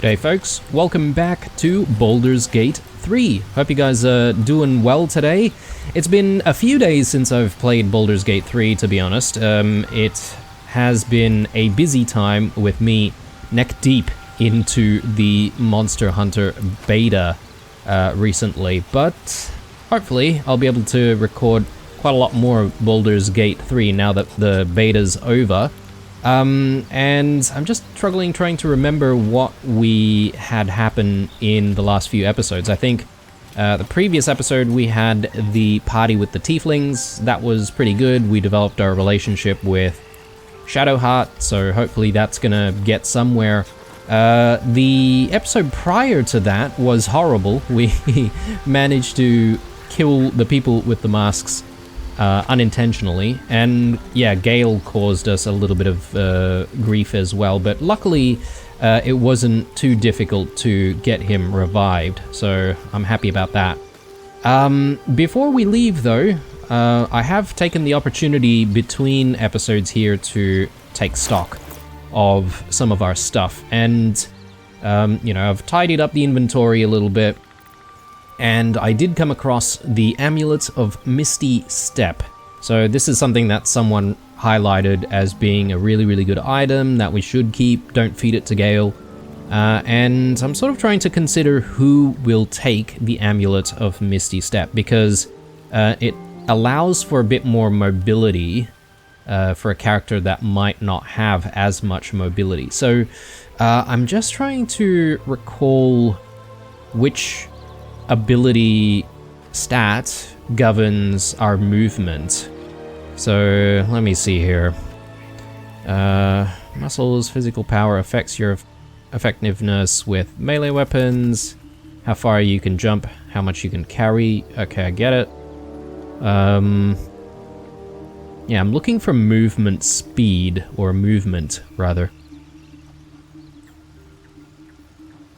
G'day folks, welcome back to Baldur's Gate 3. Hope you guys are doing well today. It's been a few days since I've played Baldur's Gate 3, to be honest. It has been a busy time with me neck deep into the Monster Hunter beta recently, but hopefully I'll be able to record quite a lot more of Baldur's Gate 3 now that the beta's over. And I'm just struggling trying to remember what we had happen in the last few episodes. I think the previous episode we had the party with the tieflings. That was pretty good. We developed our relationship with Shadowheart, so hopefully that's gonna get somewhere. The episode prior to that was horrible. We managed to kill the people with the masks unintentionally, and yeah, Gale caused us a little bit of grief as well, but luckily it wasn't too difficult to get him revived, so I'm happy about that. Before we leave though, I have taken the opportunity between episodes here to take stock of some of our stuff, and you know, I've tidied up the inventory a little bit. And I did come across the Amulet of Misty Step. So this is something that someone highlighted as being a really good item that we should keep. Don't feed it to Gale. And I'm sort of trying to consider who will take the Amulet of Misty Step, because it allows for a bit more mobility for a character that might not have as much mobility. So I'm just trying to recall which ability stat governs our movement. So let me see here. Muscles, physical power affects your effectiveness with melee weapons, how far you can jump, how much you can carry. Okay, I get it. Yeah, I'm looking for movement speed, or movement rather.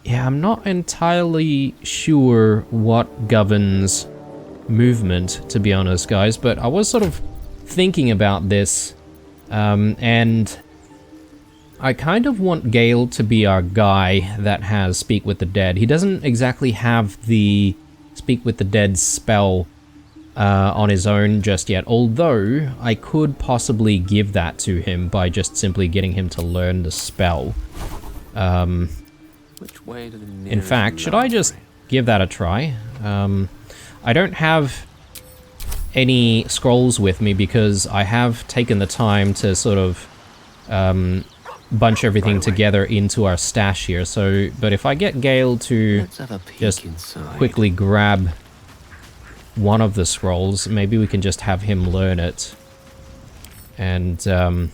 Yeah, I'm not entirely sure what governs movement, to be honest, guys, but I was sort of thinking about this, and I kind of want Gale to be our guy that has Speak with the Dead. He doesn't exactly have the Speak with the Dead spell on his own just yet, although I could possibly give that to him by just simply getting him to learn the spell. Which way to the In fact, should I just give that a try? I don't have any scrolls with me because I have taken the time to sort of bunch everything together into our stash here. So, but if I get Gale to just quickly grab one of the scrolls, maybe we can just have him learn it and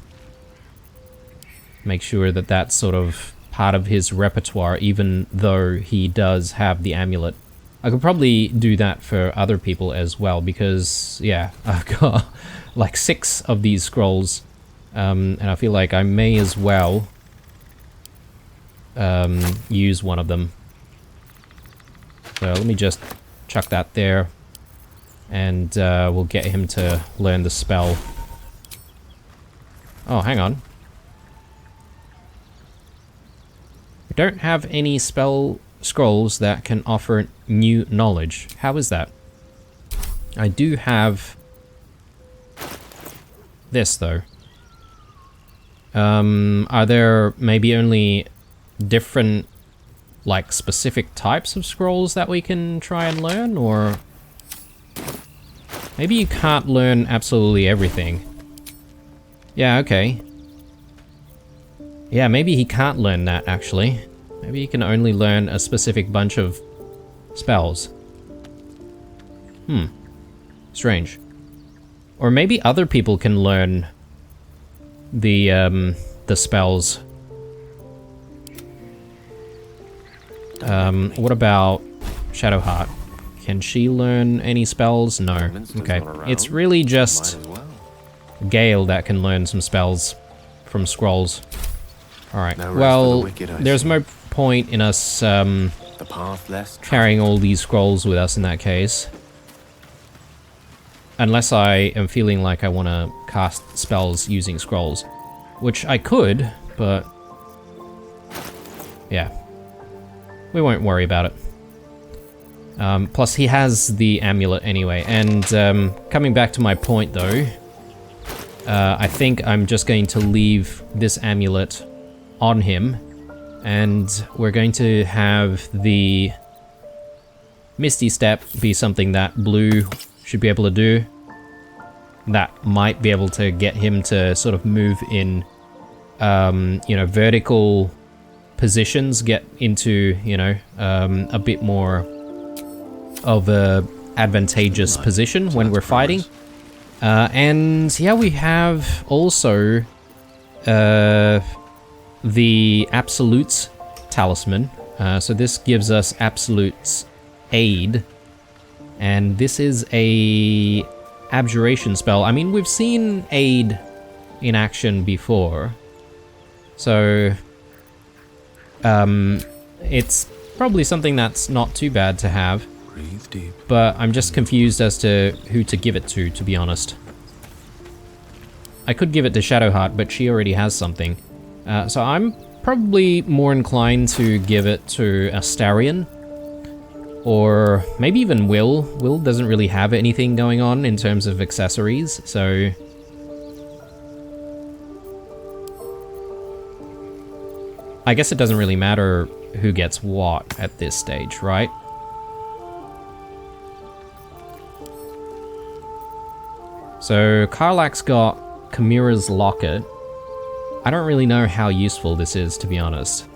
make sure that that's sort of part of his repertoire, even though he does have the amulet. I could probably do that for other people as well, because yeah, I've got like 6 of these scrolls, and I feel like I may as well use one of them. So let me just chuck that there, and we'll get him to learn the spell. Oh, hang on. I don't have any spell scrolls that can offer new knowledge. How is that? I do have this though. Are there maybe only different, like, specific types of scrolls that we can try and learn, or maybe you can't learn absolutely everything? Yeah, okay. Yeah, maybe he can't learn that, actually. Maybe he can only learn a specific bunch of spells. Strange. Or maybe other people can learn the spells. What about Shadowheart? Can she learn any spells? No. Okay. It's really just Gale that can learn some spells from scrolls. Alright, well, there's no point in us carrying all these scrolls with us in that case. Unless I am feeling like I want to cast spells using scrolls. Which I could, but yeah. we won't worry about it. Plus, he has the amulet anyway. And coming back to my point, though, I think I'm just going to leave this amulet on him, and we're going to have the Misty Step be something that Blue should be able to do. That might be able to get him to sort of move in, you know, vertical positions, get into, you know, a bit more of a advantageous position when we're fighting. And yeah, we have also the Absolute's Talisman. So this gives us Absolute's Aid, and this is a Abjuration spell. I mean, we've seen Aid in action before, so it's probably something that's not too bad to have. Breathe deep. But I'm just confused as to who to give it to be honest. I could give it to Shadowheart, but she already has something. So I'm probably more inclined to give it to Astarion. Or maybe even Will. Will doesn't really have anything going on in terms of accessories, so... I guess it doesn't really matter who gets what at this stage, right? So, Karlak's got Chimera's Locket. I don't really know how useful this is, to be honest.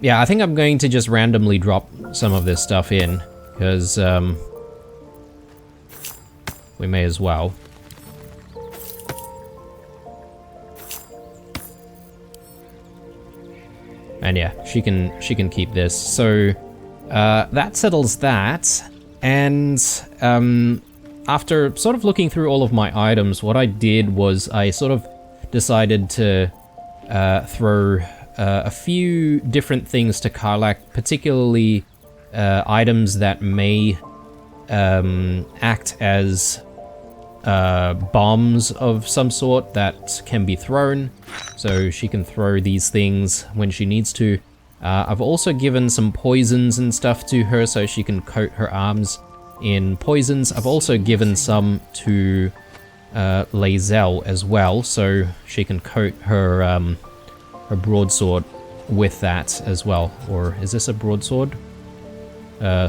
Yeah, I think I'm going to just randomly drop some of this stuff in, because we may as well. And yeah, she can keep this. So that settles that. And after sort of looking through all of my items, what I did was I sort of decided to throw a few different things to Karlak, particularly items that may act as bombs of some sort that can be thrown, so she can throw these things when she needs to. I've also given some poisons and stuff to her so she can coat her arms in poisons. I've also given some to Lae'zel as well, so she can coat her her broadsword with that as well. Or is this a broadsword?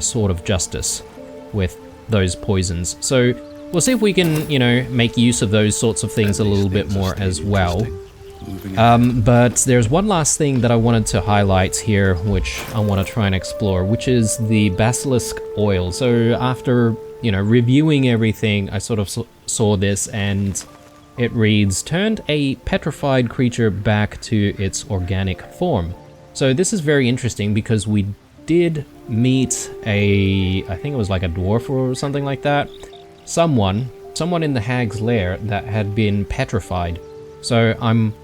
Sword of Justice with those poisons. So we'll see if we can, you know, make use of those sorts of things a little bit more as well. But there's one last thing that I wanted to highlight here, which I want to try and explore, which is the Basilisk Oil. So after, you know, reviewing everything, I sort of saw this, and it reads, turned a petrified creature back to its organic form. So this is very interesting because we did meet a, I think it was like a dwarf or something like that. Someone in the Hag's Lair that had been petrified. So I'm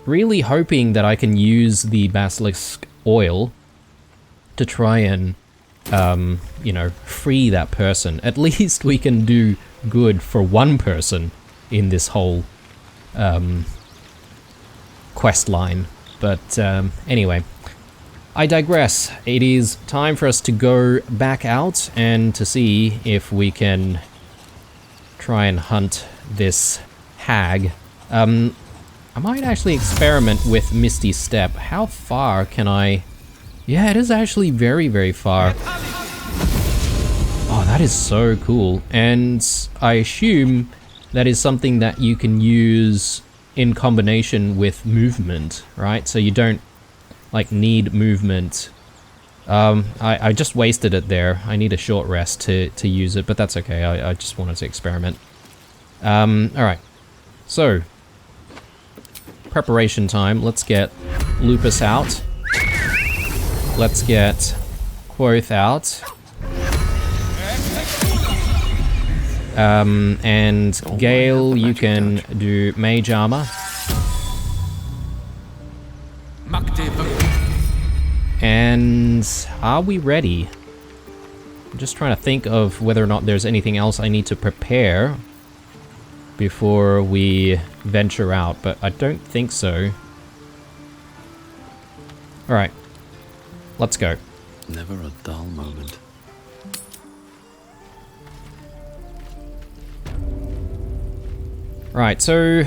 really hoping that I can use the Basilisk Oil to try and, you know, free that person. At least we can do good for one person in this whole quest line. But anyway, I digress. It is time for us to go back out and to see if we can try and hunt this hag. I might actually experiment with Misty Step. How far can I... Yeah, it is actually very, very far. Oh, that is so cool. And I assume that is something that you can use in combination with movement, right? So you don't, like, need movement. I just wasted it there. I need a short rest to use it, but that's okay. I just wanted to experiment. Alright. So, preparation time. Let's get Lupus out. Let's get Quoth out. And Gale, you can do Mage Armor. And are we ready? I'm just trying to think of whether or not there's anything else I need to prepare before we venture out, but I don't think so. Alright, let's go. Never a dull moment. Right, so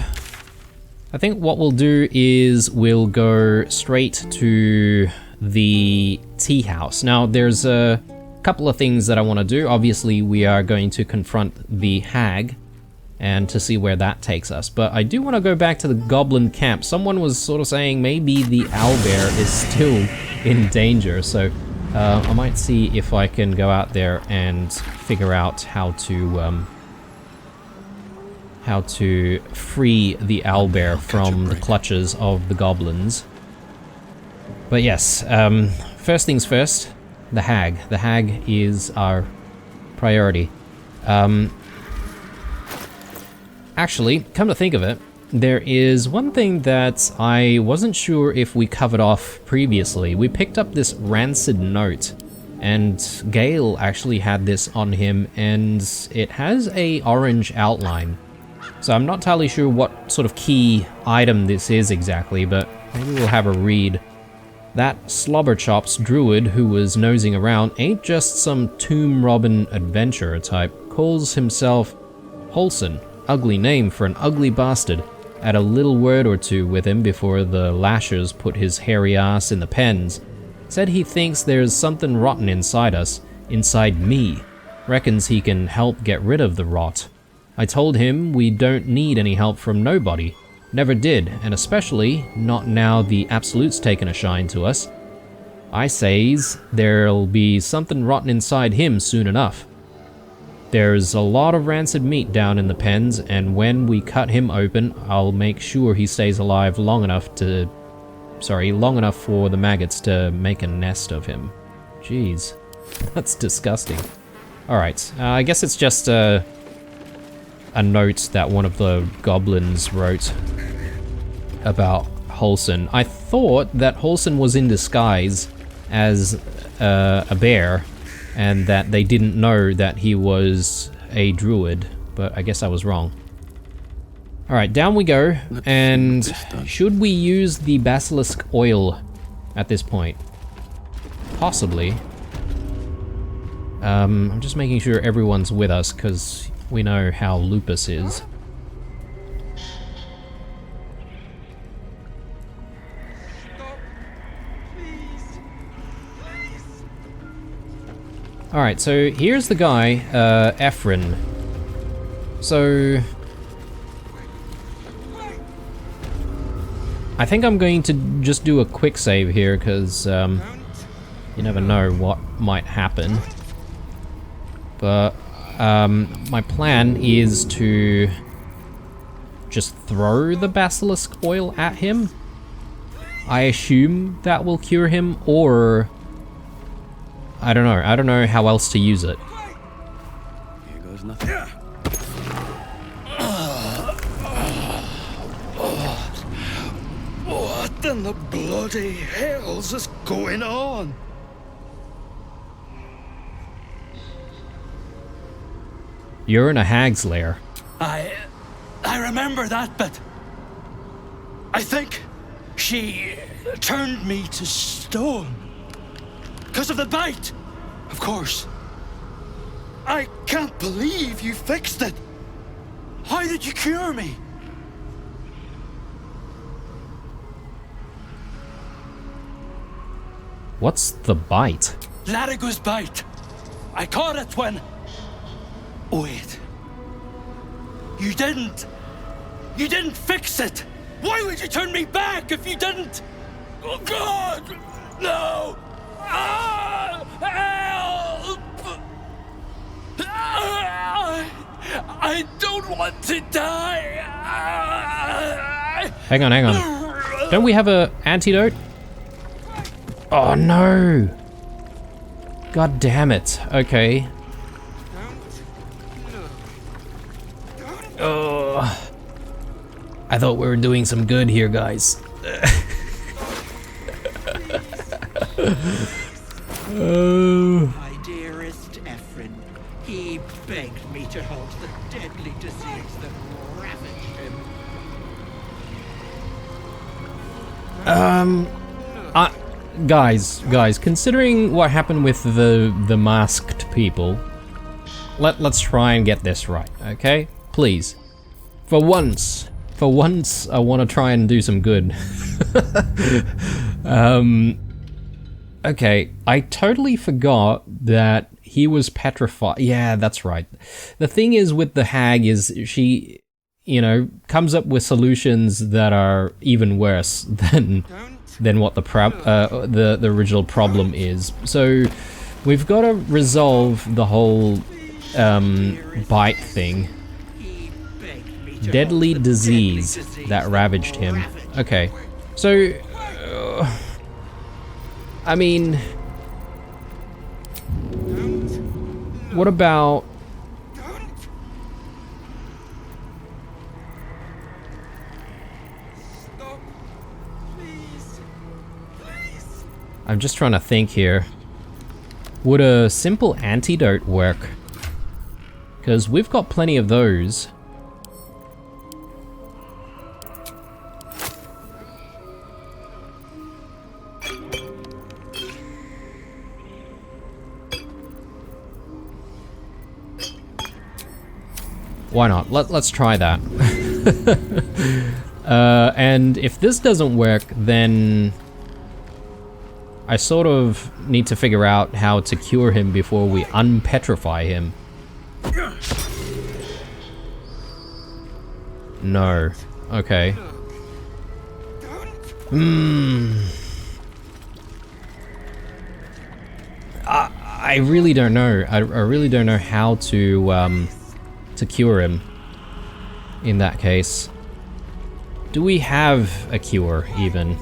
I think what we'll do is we'll go straight to the tea house. Now, there's a couple of things that I want to do. Obviously, we are going to confront the hag and to see where that takes us. But I do want to go back to the goblin camp. Someone was sort of saying maybe the owlbear is still in danger, so I might see if I can go out there and figure out how to free the owlbear from the clutches of the goblins. But yes, first things first, the hag. The hag is our priority. Actually, come to think of it, there is one thing that I wasn't sure if we covered off previously. We picked up this rancid note, and Gale actually had this on him, and it has a orange outline. So I'm not entirely sure what sort of key item this is exactly, but maybe we'll have a read. That Slobberchops druid who was nosing around ain't just some tomb robbing adventurer type. Calls himself Holson. Ugly name for an ugly bastard. Had a little word or two with him before the lashers put his hairy ass in the pens. Said he thinks there's something rotten inside us. Inside me. Reckons he can help get rid of the rot. I told him we don't need any help from nobody. Never did, and especially not now the Absolute's taken a shine to us. I says there'll be something rotten inside him soon enough. There's a lot of rancid meat down in the pens, and when we cut him open, I'll make sure he stays alive long enough for the maggots to make a nest of him. Jeez, that's disgusting. Alright, I guess it's just a note that one of the goblins wrote about Holson. I thought that Holson was in disguise as a bear, and that they didn't know that he was a druid, but I guess I was wrong. Alright, down we go, and should we use the basilisk oil at this point? Possibly. I'm just making sure everyone's with us, because we know how Lupus is. Alright, so here's the guy, Ephron. So I think I'm going to just do a quick save here, because you never know what might happen. But my plan is to just throw the basilisk oil at him. I assume that will cure him, or I don't know. I don't know how else to use it. Here goes nothing. What in the bloody hell's is going on? You're in a hag's lair. I remember that bit. I think she turned me to stone. Because of the bite, of course. I can't believe you fixed it. How did you cure me? What's the bite? Larigo's bite. I caught it when... Wait. You didn't fix it. Why would you turn me back if you didn't? Oh God, no. Help! I don't want to die. Hang on. Don't we have an antidote? Oh no! God damn it. Okay. Oh. I thought we were doing some good here, guys. Oh. My dearest Ephron, he begged me to halt the deadly disease that Guys, considering what happened with the masked people, let's try and get this right, okay? Please. For once, I want to try and do some good. Okay, I totally forgot that he was petrified. Yeah, that's right. The thing is with the hag is she, you know, comes up with solutions that are even worse than what the original problem is. So we've got to resolve the whole bite thing. Deadly disease that ravaged him. Okay, so I mean, what about I'm just trying to think here. Would a simple antidote work? Because we've got plenty of those. Why not? Let's try that. And if this doesn't work, then I sort of need to figure out how to cure him before we unpetrify him. No. Okay. I really don't know. I really don't know how to cure him in that case. Do we have a cure, even?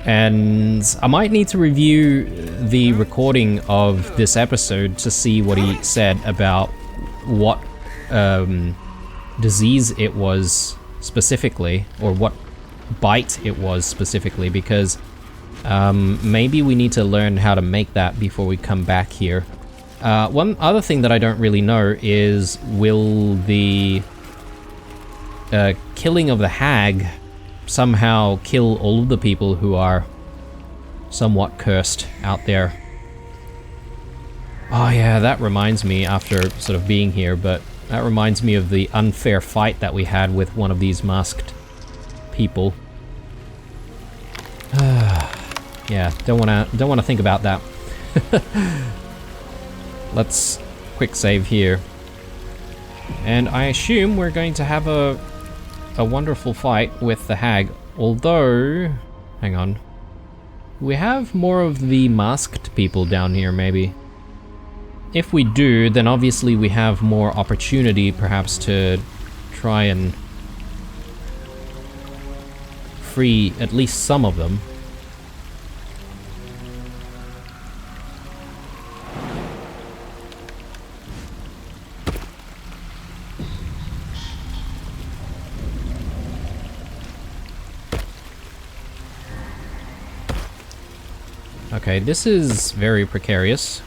And I might need to review the recording of this episode to see what he said about what disease it was specifically, or what bite it was specifically, because maybe we need to learn how to make that before we come back here. One other thing that I don't really know is, will the killing of the hag somehow kill all of the people who are somewhat cursed out there? Oh yeah, that reminds me, after sort of being here, but that reminds me of the unfair fight that we had with one of these masked people. Yeah, don't wanna think about that. Let's quick save here. And I assume we're going to have a wonderful fight with the hag, although, hang on. We have more of the masked people down here, maybe. If we do, then obviously we have more opportunity, perhaps, to try and free at least some of them. Okay, this is very precarious.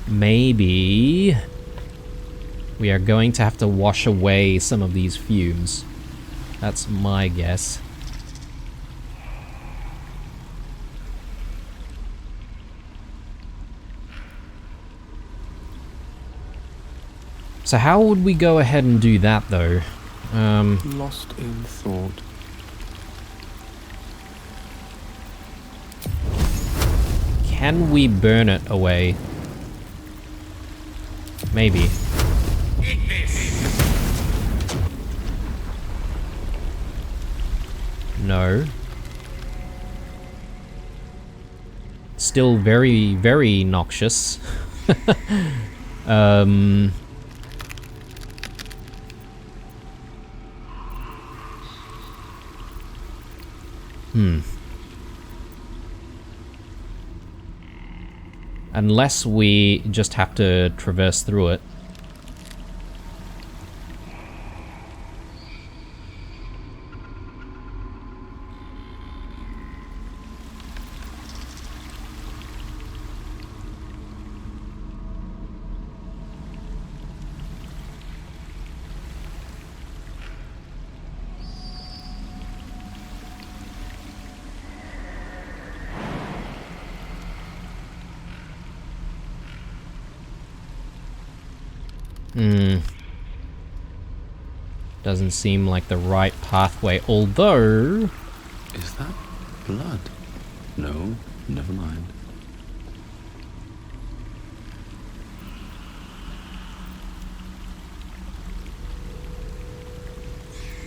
Maybe we are going to have to wash away some of these fumes. That's my guess. So how would we go ahead and do that, though? Lost in thought. Can we burn it away? Maybe. No. Still very, very noxious. Unless we just have to traverse through it. Doesn't seem like the right pathway, although... Is that blood? No, never mind.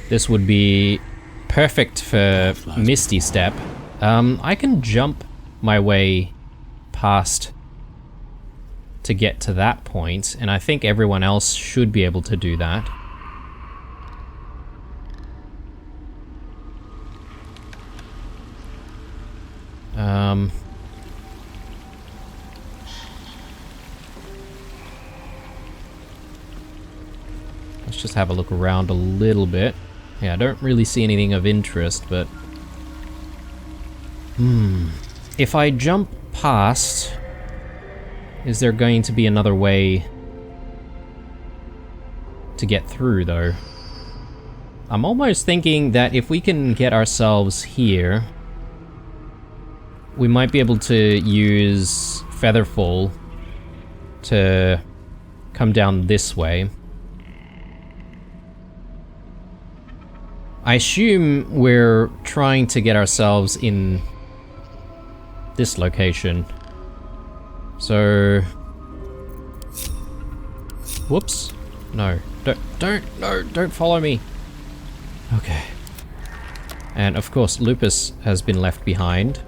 This would be perfect for Misty Step. I can jump my way past to get to that point, and I think everyone else should be able to do that. Let's just have a look around a little bit. Yeah, I don't really see anything of interest, but... If I jump past, is there going to be another way to get through, though? I'm almost thinking that if we can get ourselves here, we might be able to use Featherfall to come down this way. I assume we're trying to get ourselves in this location. So... Whoops. No. Don't follow me. Okay. And of course, Lupus has been left behind.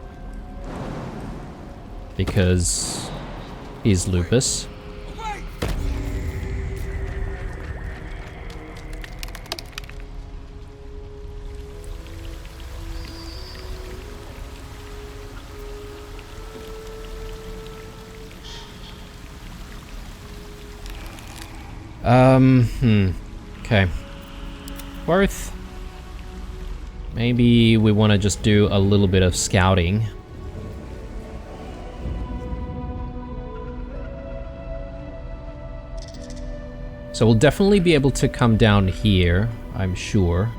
Because he's Lupus. Okay. Worth. Maybe we want to just do a little bit of scouting. So we'll definitely be able to come down here, I'm sure.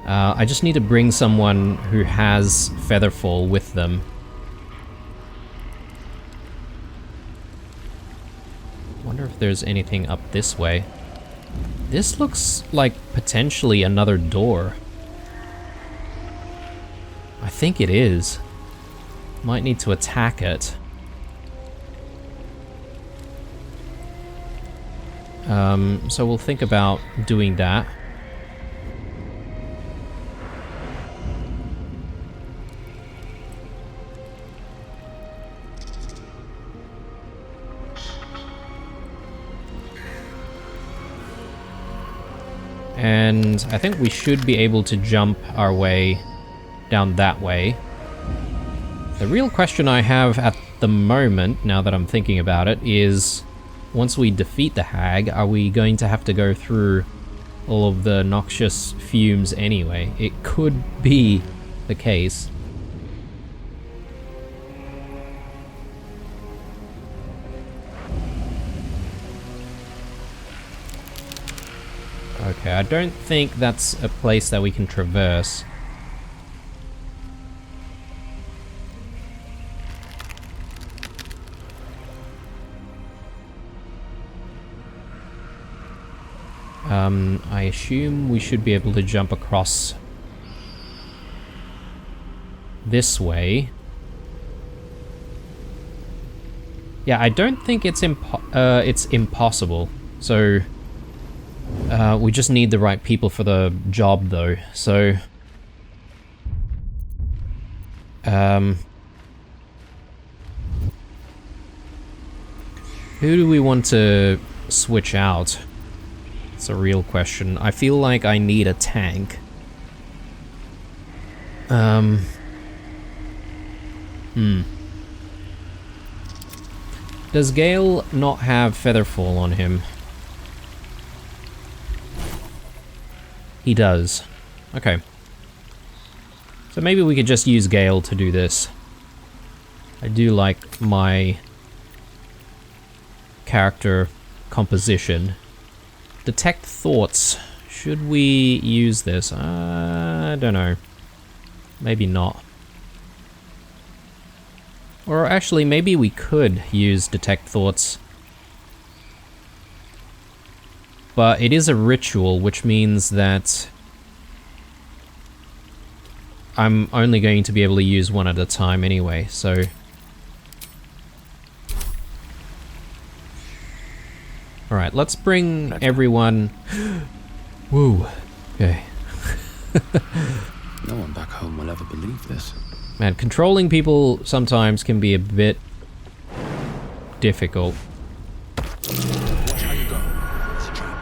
I just need to bring someone who has Featherfall with them. Wonder if there's anything up this way. This looks like potentially another door. I think it is. Might need to attack it. So we'll think about doing that. And I think we should be able to jump our way down that way. The real question I have at the moment, now that I'm thinking about it, is once we defeat the hag, are we going to have to go through all of the noxious fumes anyway? It could be the case. Okay, I don't think that's a place that we can traverse. I assume we should be able to jump across this way. Yeah, I don't think it's impossible. So we just need the right people for the job, though. So who do we want to switch out? It's a real question. I feel like I need a tank. Does Gale not have Featherfall on him? He does. Okay. So maybe we could just use Gale to do this. I do like my character composition. Detect thoughts. Should we use this? I don't know. Maybe not. Or actually, maybe we could use detect thoughts. but it is a ritual, which means that I'm only going to be able to use one at a time anyway, so... Alright, let's bring everyone... Woo. Okay. No one back home will ever believe this. Man, controlling people sometimes can be a bit difficult. Watch how you go. It's a trap.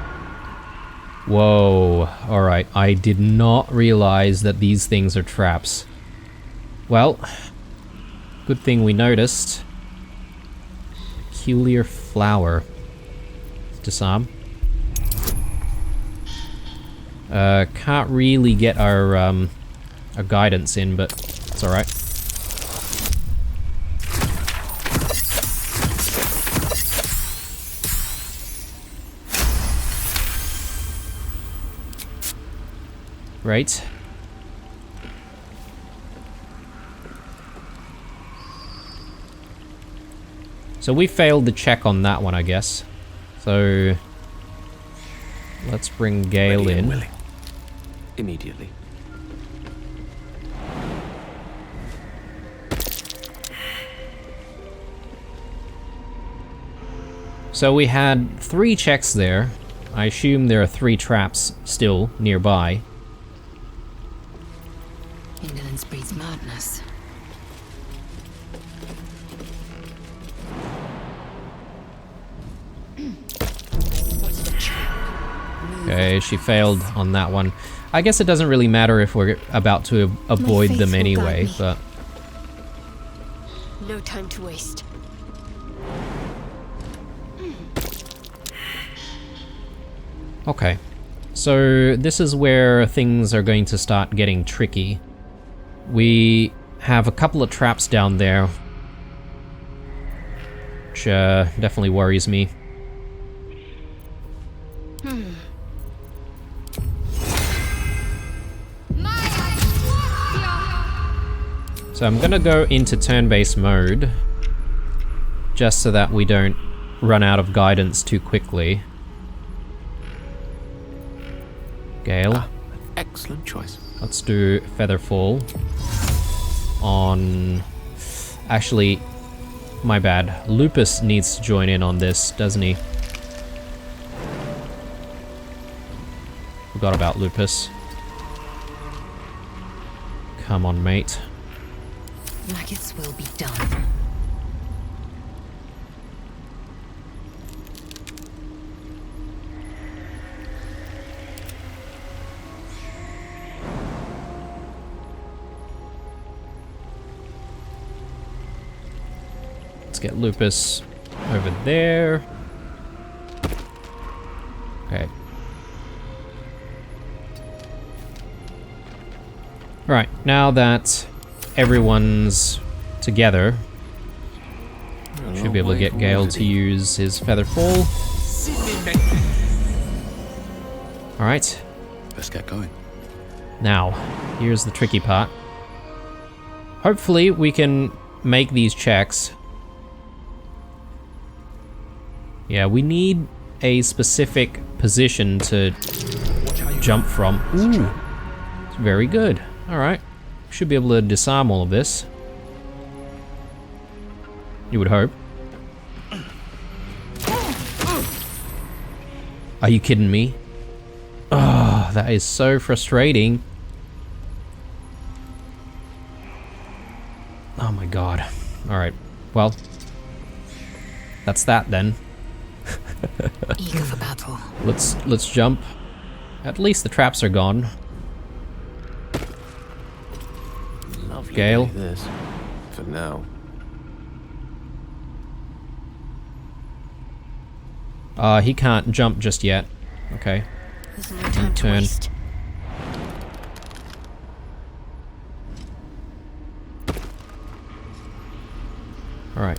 Whoa. Alright, I did not realize that these things are traps. Well, good thing we noticed. Peculiar flower. Disarm. Can't really get our guidance in, but it's alright. Right. So we failed the check on that one, I guess. So let's bring Gale Ready and in. willing. Immediately. So we had 3 checks there. I assume there are 3 traps still nearby. Indolence breeds madness. Spotted a trap. Move. Okay, she failed on that one. I guess it doesn't really matter if we're about to avoid faith them will anyway, guide me. but... No time to waste. Okay. So this is where things are going to start getting tricky. We have a couple of traps down there, which definitely worries me. So I'm gonna go into turn-based mode, just so that we don't run out of guidance too quickly. Gale. Excellent choice. Let's do Featherfall on... Actually, my bad. Lupus needs to join in on this, doesn't he? Forgot about Lupus. Come on, mate. Maggots will be done. Let's get Lupus over there. Okay. Right, now that everyone's together, should be able to get Gale to use his Featherfall. Alright, Let's get going. now, here's the tricky part. Hopefully we can make these checks. Yeah, we need a specific position to jump from. Ooh, it's very good. Alright, should be able to disarm all of this. You would hope. Are you kidding me? Oh, that is so frustrating. Oh my god. Alright, well, that's that then. Eager for battle. Let's jump. At least the traps are gone. Lovely Gale. day, this. For now. He can't jump just yet. Okay. There's no time to Turn. waste. Alright.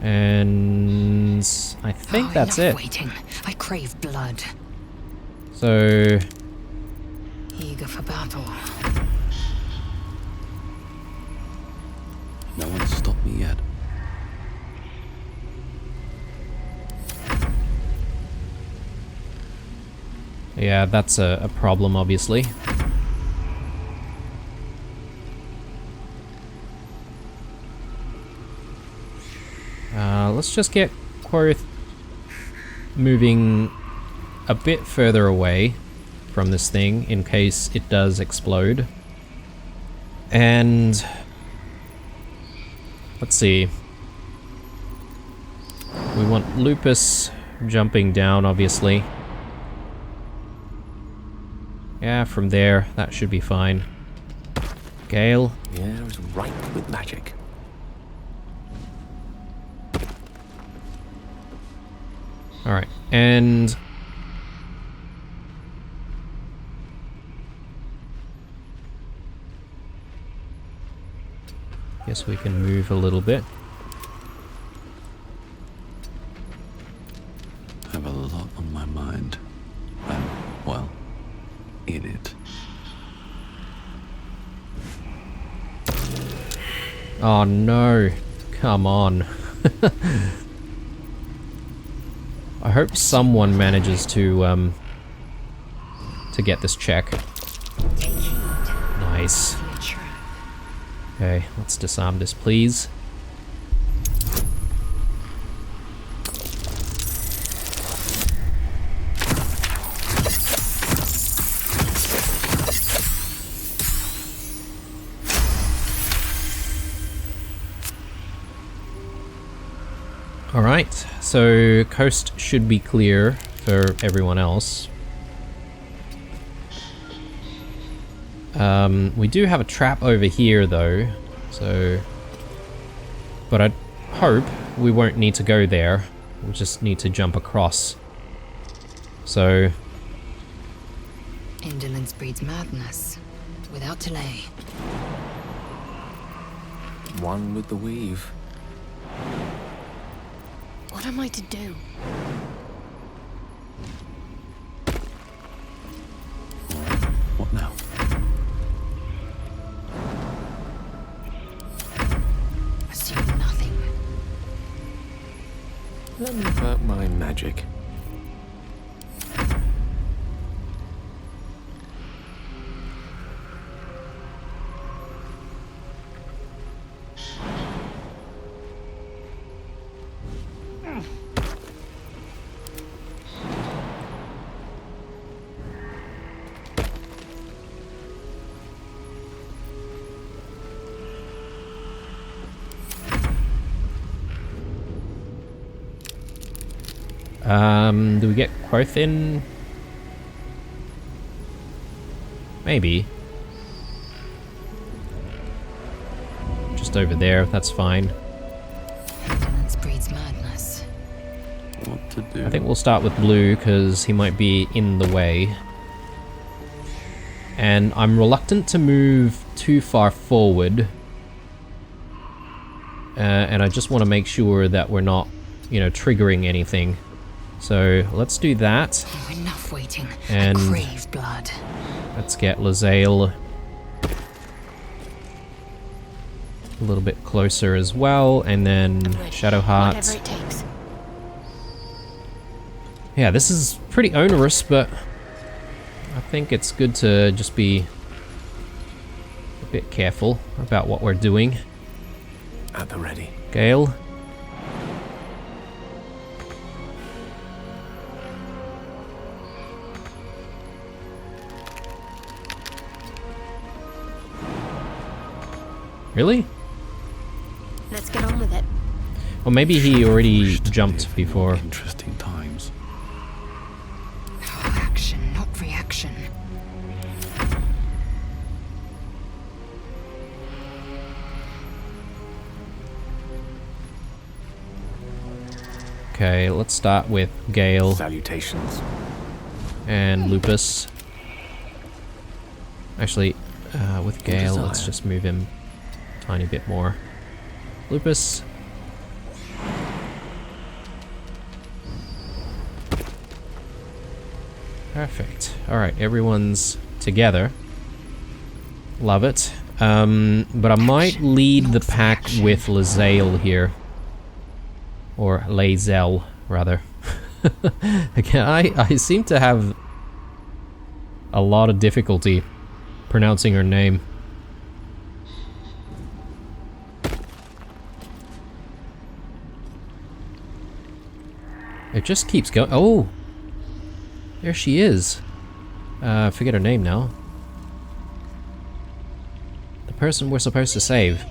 And I think that's it. Enough waiting. I crave blood. So Eager for battle. No one's stopped me yet. Yeah, that's a problem, obviously. Let's just get Quoth moving a bit further away from this thing in case it does explode. And let's see. We want Lupus jumping down, obviously. Yeah, from there, that should be fine. Gale. The air is ripe with magic. Alright, and... guess we can move a little bit. I have a lot on my mind. I'm, well, in it. Oh no, come on. I hope someone manages to get this check. Nice. Okay, let's disarm this, please. Alright, so coast should be clear for everyone else. We do have a trap over here though, so... but I hope we won't need to go there. We'll just need to jump across. So... Indolence breeds madness. Without delay. One with the weave. What am I to do? What now? Assume nothing. Let me work my magic. Do we get Quoth in? Maybe. Just over there, that's fine. Indolence breeds madness. What to do? I think we'll start with Blue, because he might be in the way. And I'm reluctant to move too far forward. And I just want to make sure that we're not, you know, triggering anything. So let's do that. Oh, enough waiting. And I crave blood. let's get Lair a little bit closer as well, and then Shadowheart. Whatever it takes. Yeah, this is pretty onerous, but I think it's good to just be a bit careful about what we're doing. At the ready. Gale. Really? Let's get on with it. Or maybe he already Wish to jumped live in before. Interesting times. Oh, action, not reaction. Okay, let's start with Gale Salutations. and Lupus. Actually, with Gale, let's desire. just move him a tiny bit more. Lupus. Perfect. Alright, everyone's together. Love it. But I might lead the pack with Lae'zel here. Or Lae'zel, rather. Again, I seem to have a lot of difficulty pronouncing her name. It just keeps going. Oh! There she is. I forget her name now. The person we're supposed to save.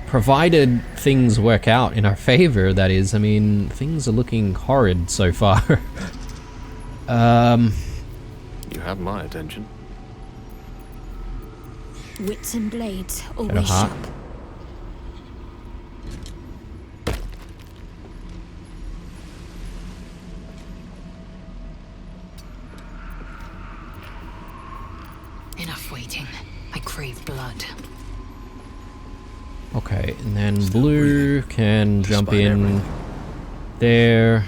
Provided things work out in our favor, that is. I mean, things are looking horrid so far. You have my attention. Wits and blades, Bit of always heart. sharp. Enough waiting. I crave blood. Okay, and then Blue can jump Despite in everything. there.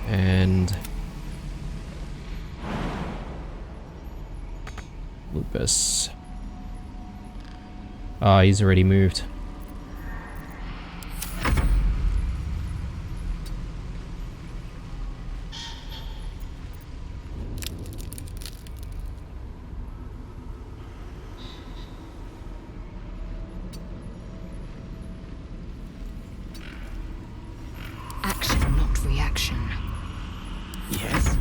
And Lupus. Ah, he's already moved. Action, not reaction. Yes.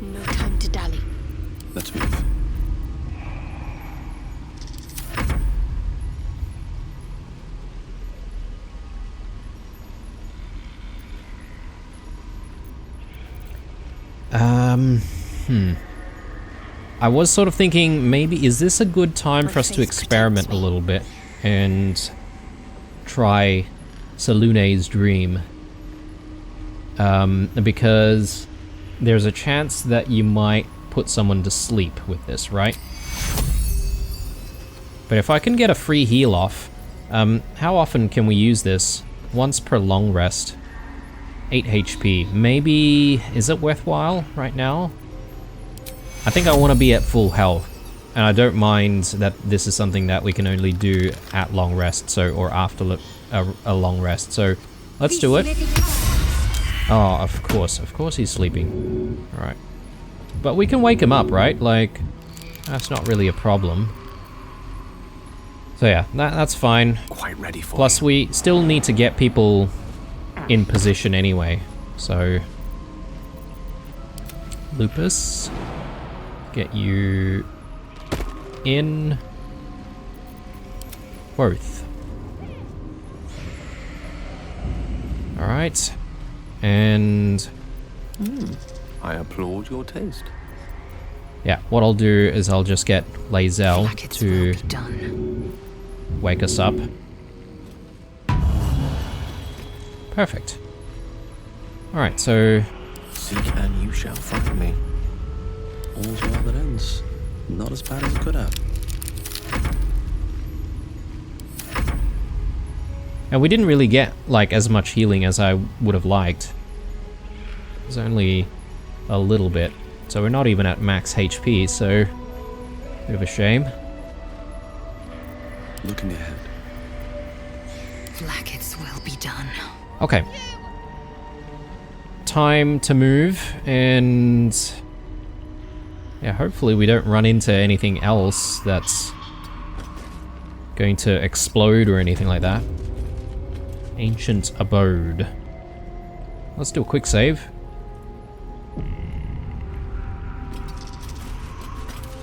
No time to dally. Let's move. I was sort of thinking, maybe, is this a good time for us to experiment a little bit and try Salune's dream? Because there's a chance that you might put someone to sleep with this, right? But if I can get a free heal off, how often can we use this? Once per long rest. 8 HP. Maybe, is it worthwhile right now? I think I want to be at full health, and I don't mind that this is something that we can only do at long rest, so, or after a long rest, so let's do it. Oh, of course he's sleeping. Alright. But we can wake him up, right? Like, that's not really a problem. So yeah, that's fine. Quite ready for Plus, you. we still need to get people in position anyway, so... Lupus, get you in both. Alright, and I applaud your taste. yeah, what I'll do is I'll just get Lae'zel Like it's to will be done. wake us up. Perfect. Alright, so Seek and you shall find me. All's well that ends. Not as bad as it could have. and we didn't really get like as much healing as I would have liked. It was only a little bit. So we're not even at max HP, so bit of a shame. Looking ahead. Like it's will be done. Okay. Time to move, and yeah, hopefully we don't run into anything else that's going to explode or anything like that. Ancient Abode. Let's do a quick save.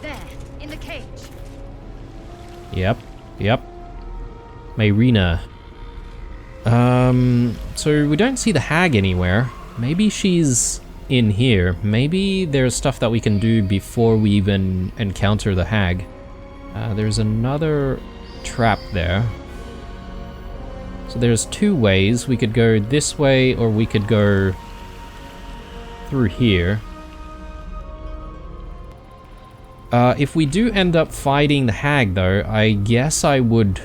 There, in the cage. Yep. Mayrina. So we don't see the hag anywhere. Maybe she's in here. Maybe there's stuff that we can do before we even encounter the hag. There's another trap there. So there's two ways. We could go this way, or we could go through here. If we do end up fighting the hag, though, I guess I would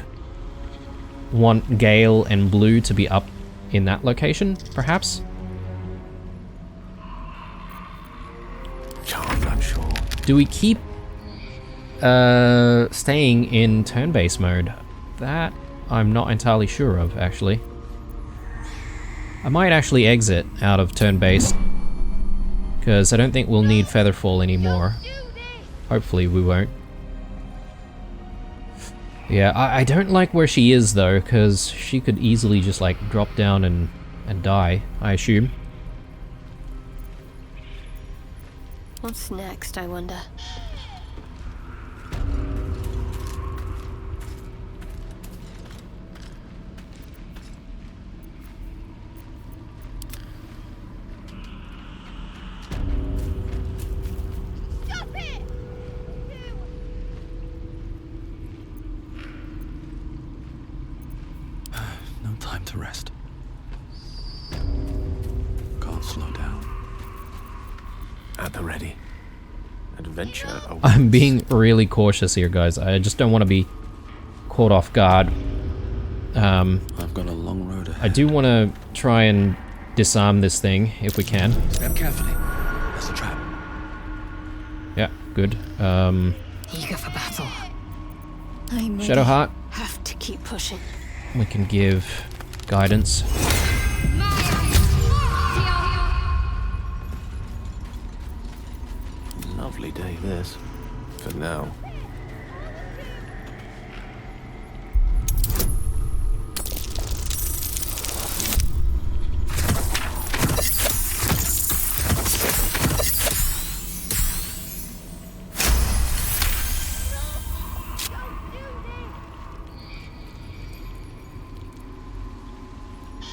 want Gale and Blue to be up in that location, perhaps? Charmed, I'm sure. Do we keep staying in turn-based mode? That I'm not entirely sure of, actually. I might actually exit out of turn-based, because I don't think we'll need Featherfall anymore. Hopefully we won't. Yeah, I don't like where she is though, because she could easily just like drop down and die, I assume. What's next, I wonder? No time to rest. Can't slow down. At the ready. Adventure awaits. I'm being really cautious here, guys. I just don't want to be caught off guard. I've got a long road ahead. I do want to try and disarm this thing, if we can. Step carefully. There's a trap. Yeah, good. Eager for battle. I'm ready. Shadowheart, Have to keep pushing. we can give guidance. Lovely day this. For now.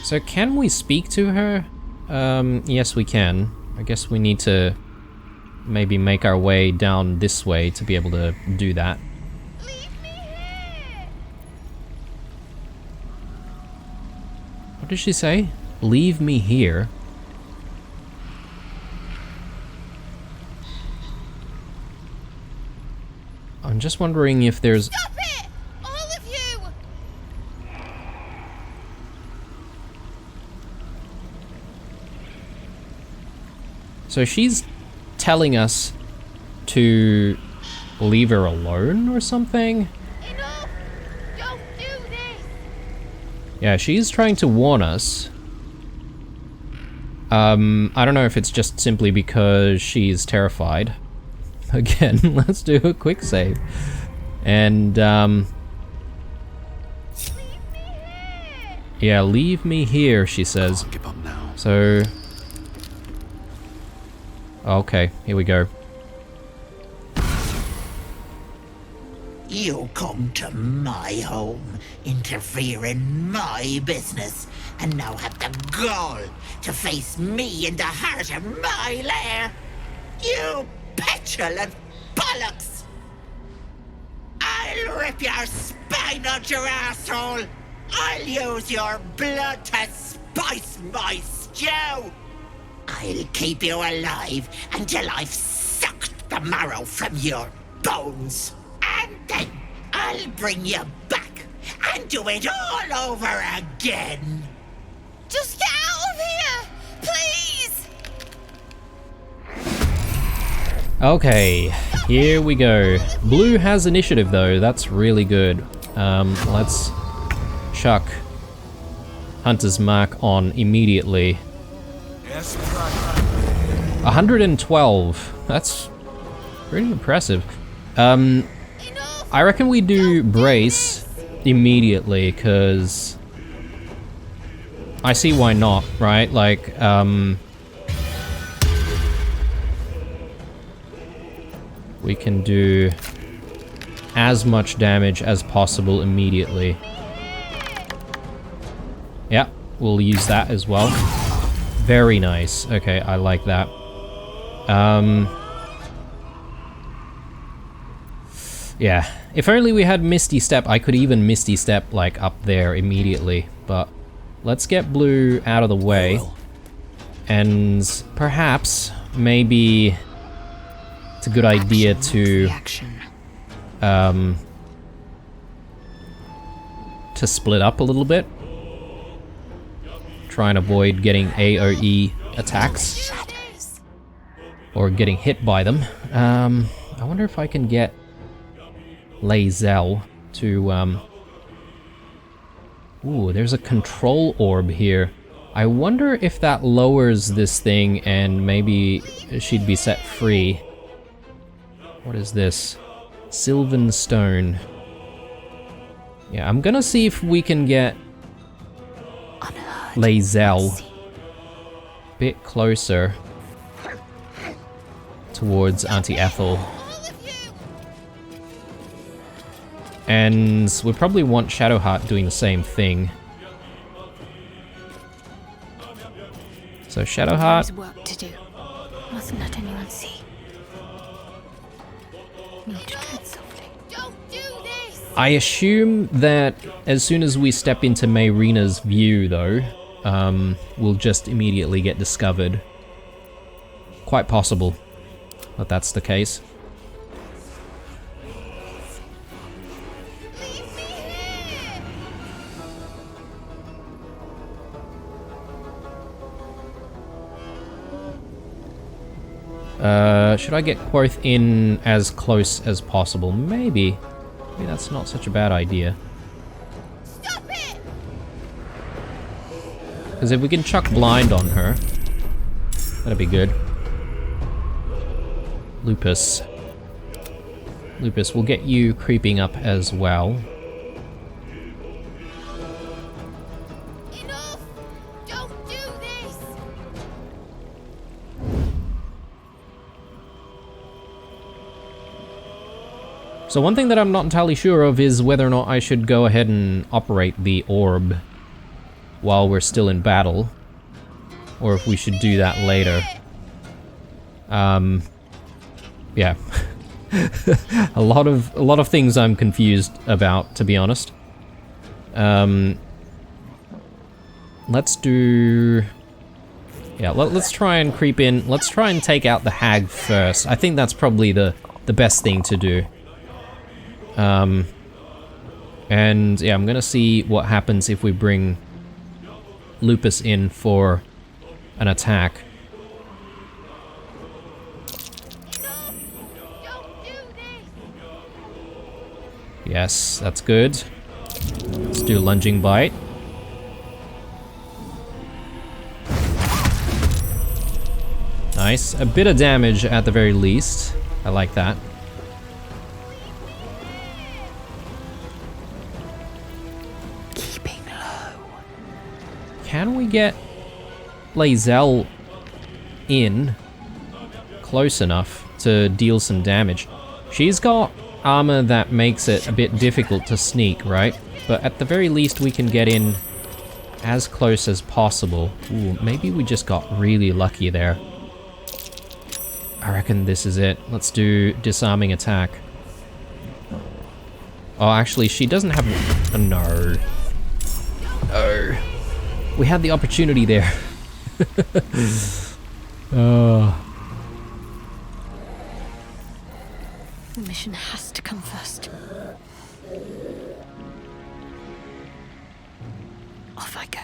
So can we speak to her? Yes we can. I guess we need to maybe make our way down this way to be able to do that. What did she say? Leave me here? I'm just wondering if there's... Stop it! All of you! So she's telling us to leave her alone or something? Enough! Don't do this! Yeah, she's trying to warn us. I don't know if it's just simply because she's terrified. Again, let's do a quick save. And, yeah, leave me here, she says. Can't give up now. So... Okay, here we go. You come to my home, interfere in my business, and now have the gall to face me in the heart of my lair. You petulant bollocks! I'll rip your spine out your asshole! I'll use your blood to spice my stew! I'll keep you alive until I've sucked the marrow from your bones. And then I'll bring you back and do it all over again. Just get out of here! Please! Okay, here we go. Blue has initiative though, that's really good. Let's chuck Hunter's Mark on immediately. 112, that's pretty impressive. I reckon we do Brace immediately, because I see why not, right? Like, we can do as much damage as possible immediately. Yeah, we'll use that as well. Very nice. Okay, I like that. Yeah, if only we had Misty Step, I could even Misty Step, like, up there immediately. But let's get Blue out of the way. And perhaps, maybe, it's a good idea to split up a little bit. Try and avoid getting AoE attacks. Or getting hit by them. I wonder if I can get Lae'zel to, Ooh, there's a control orb here. I wonder if that lowers this thing and maybe she'd be set free. What is this? Sylvan Stone. Yeah, I'm gonna see if we can get Lae'zel a bit closer towards Auntie Ethel. And we probably want Shadowheart doing the same thing. So Shadowheart. There's work to do. Mustn't let anyone see. Need to tread softly. Don't do this! I assume that as soon as we step into Mayrina's view, though, we'll just immediately get discovered. Quite possible that that's the case. Leave me here! Should I get Quoth in as close as possible? Maybe. Maybe that's not such a bad idea. Stop it! Because if we can chuck blind on her, that'd be good. Lupus. Lupus, we'll get you creeping up as well. Enough! Don't do this! So one thing that I'm not entirely sure of is whether or not I should go ahead and operate the orb while we're still in battle, or if we should do that later. Yeah. a lot of things I'm confused about, to be honest. Let's do... Yeah, let's try and creep in. Let's try and take out the hag first. I think that's probably the best thing to do. And yeah, I'm gonna see what happens if we bring Lupus in for an attack. Don't do this! Yes, that's good. Let's do lunging bite. Nice. A bit of damage at the very least. I like that. Keeping low. Can we get Lae'zel in close enough to deal some damage? She's got armor that makes it a bit difficult to sneak, right? But at the very least we can get in as close as possible. Ooh, maybe we just got really lucky there. I reckon this is it. Let's do disarming attack. Oh, actually, she doesn't have... Oh, no. No. We had the opportunity there. The mission has to come first. Off I go.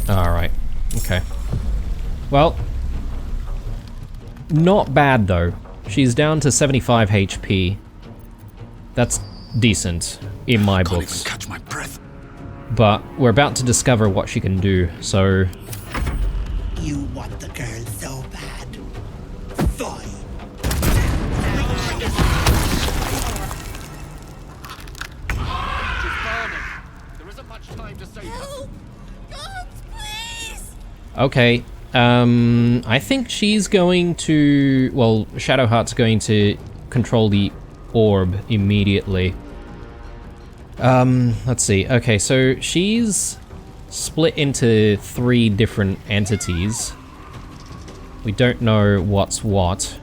Alright. Okay. Well, not bad though. She's down to 75 HP. That's decent in my Can't books. even catch my breath. But we're about to discover what she can do, so... You want the girl so bad. Fine. Help! God, please! Okay, I think she's going to... Well, Shadowheart's going to control the orb immediately. Let's see. Okay, so she's split into 3 different entities. We don't know what's what.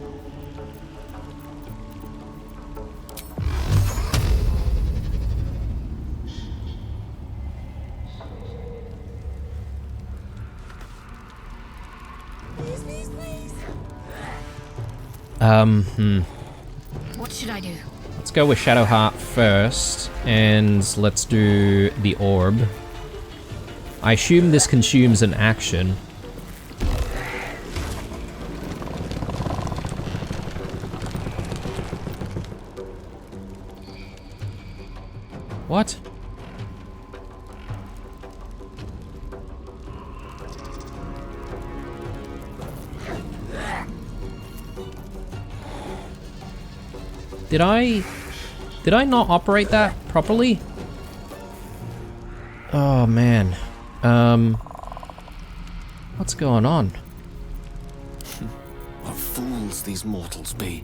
Please, please, please! What should I do? Let's go with Shadowheart first, and let's do the orb. I assume this consumes an action. What? Did I not operate that properly? Oh man. What's going on? What fools these mortals be.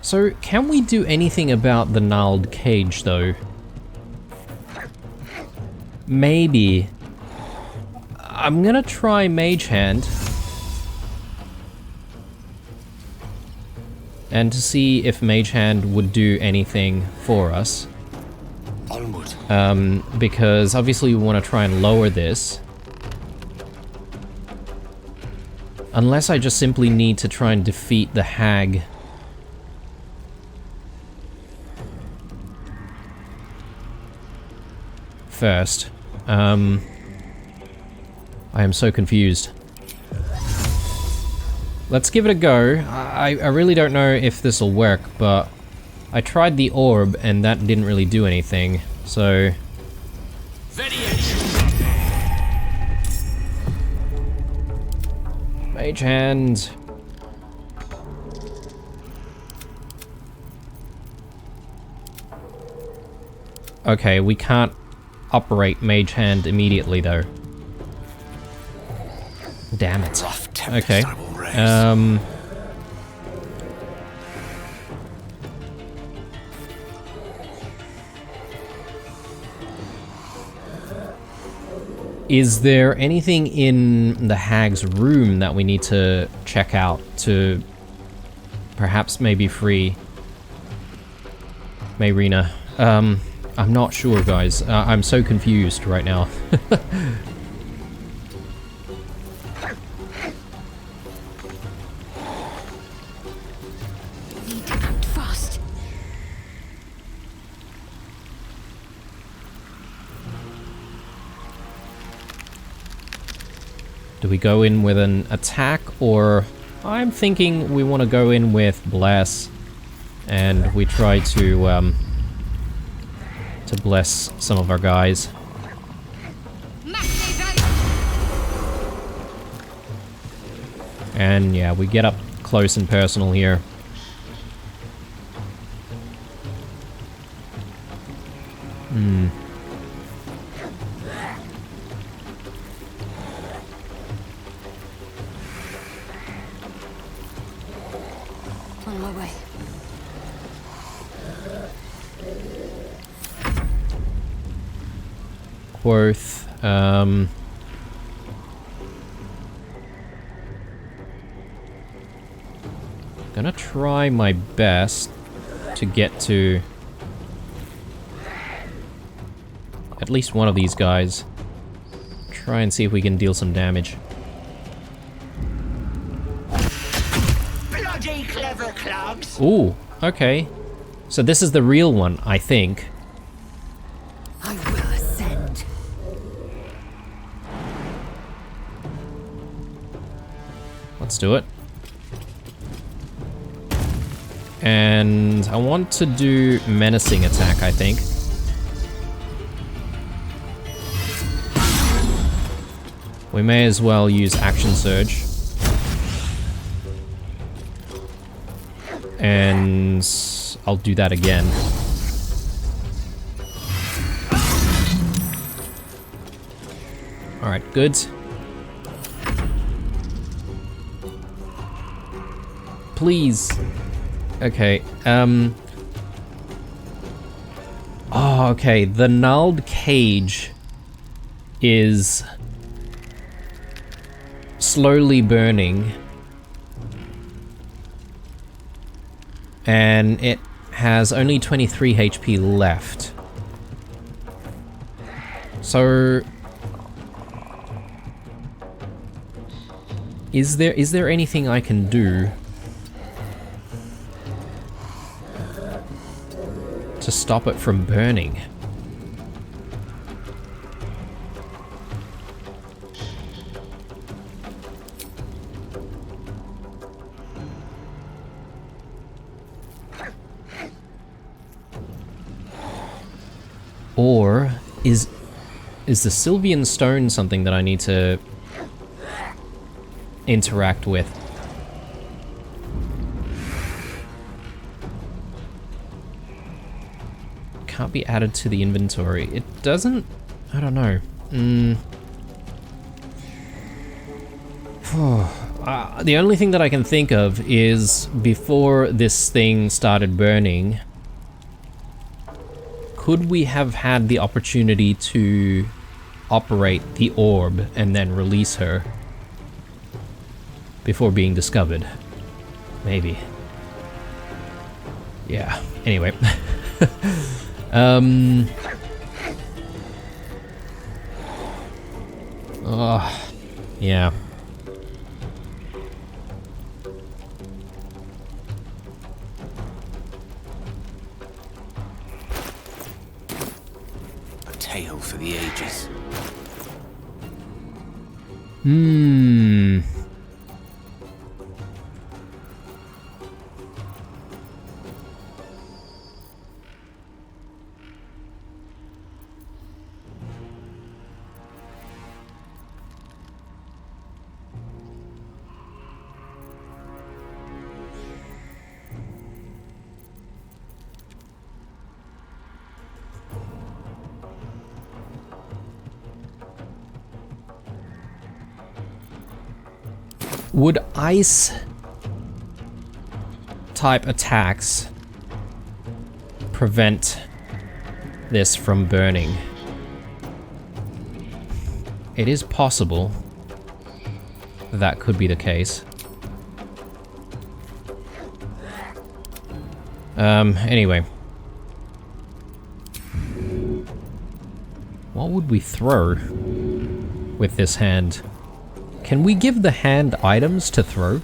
So, can we do anything about the gnarled cage, though? Maybe. I'm gonna try Mage Hand. And to see if Mage Hand would do anything for us. Onward. Because obviously we want to try and lower this. Unless I just simply need to try and defeat the hag. First. I am so confused. Let's give it a go. I really don't know if this will work, but I tried the orb and that didn't really do anything, so... Mage Hand. Okay, we can't operate Mage Hand immediately though. Damn it. Okay. Is there anything in the hag's room that we need to check out to perhaps maybe free Mayrina? I'm not sure, guys. I'm so confused right now. Need to act fast. Do we go in with an attack, or... I'm thinking we want to go in with Bless, and we try to bless some of our guys. And yeah, we get up close and personal here. On my way. Quoth, gonna try my best to get to at least one of these guys. Try and see if we can deal some damage. Bloody clever clogs. Ooh, okay. So this is the real one, I think. I will ascend. Let's do it. And I want to do menacing attack, I think. We may as well use action surge. And I'll do that again. Alright, good. Please. Okay, oh, okay, the gnarled cage is slowly burning. And it has only 23 HP left. So... Is there anything I can do to stop it from burning? Or is the Sylvian stone something that I need to interact with? Can't be added to the inventory. It doesn't... I don't know. The only thing that I can think of is before this thing started burning, could we have had the opportunity to operate the orb and then release her before being discovered? Maybe. Yeah, anyway. Oh, yeah. A tale for the ages. Would ice type attacks prevent this from burning? It is possible that could be the case. Anyway. What would we throw with this hand? Can we give the hand items to throw?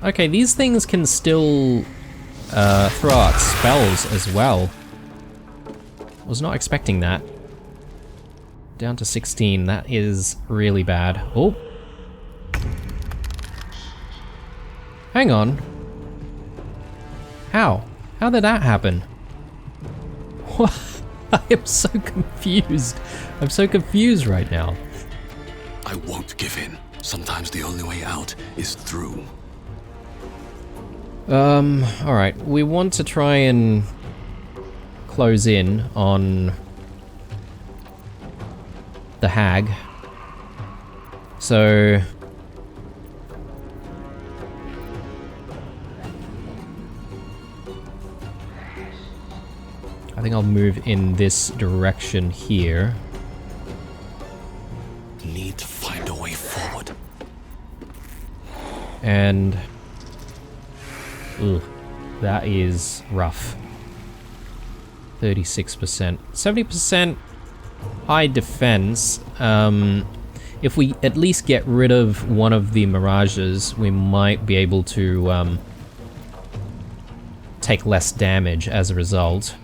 Okay, these things can still throw out spells as well. Was not expecting that. Down to 16, that is really bad. Oh. Hang on. How? How did that happen? What? I am so confused. I'm so confused right now. I won't give in. Sometimes the only way out is through. Alright. We want to try and close in on the hag. So... I think I'll move in this direction here. Need to find a way forward. And... Ugh, that is rough. 36%. 70% high defense. If we at least get rid of one of the mirages, we might be able to take less damage as a result.